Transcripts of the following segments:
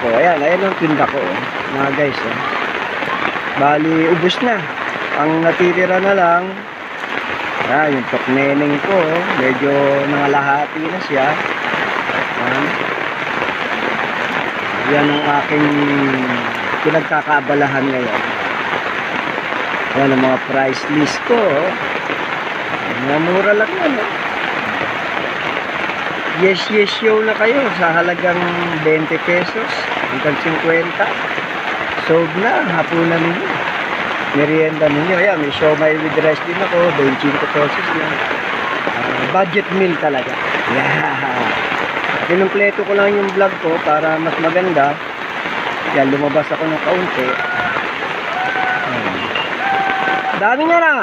ko. Ayan ang tinda ko. Mga guys. Bali, ubos na. Ang natitira na lang, yung tokneneng ko. Medyo nangalahati na siya. Yan ang aking pinagkakaabalahan ngayon. Yan ang mga price list ko. Mura lang yan. Yes show na kayo sa halagang 20 pesos hanggang 50. Sold na, hapunan ninyo. Merienda ninyo. Ayan, may siomai with rice din ako, 25 pesos na. Budget meal talaga. Yeah. Kinumpleto ko lang yung vlog ko para mas maganda. Yan, lumabas ako ng kaunti. Dami nga na.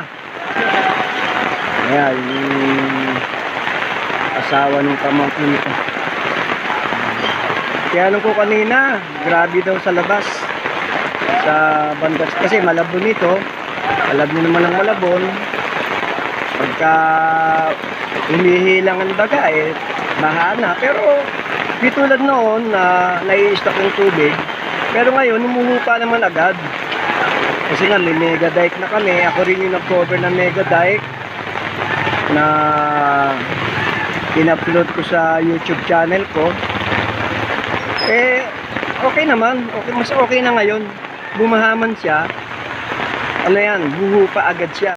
Ayan, yung asawa ng pamangkin ko. Kaya nung ko kanina, grabe daw sa labas. Sa bandas. Kasi Malabon ito. Alam niyo naman ang Malabon. Pagka humihilang ang daga, mahana. Pero, di tulad noon na nai-stock ng tubig. Pero ngayon, humuhupa naman agad. Kasi nga, may mega dike na kami. Ako rin yung nag-cover ng mega dike na in-upload ko sa YouTube channel ko. Okay naman. Okay, mas okay na ngayon. Bumahaman siya. Ano yan, buhupa agad siya.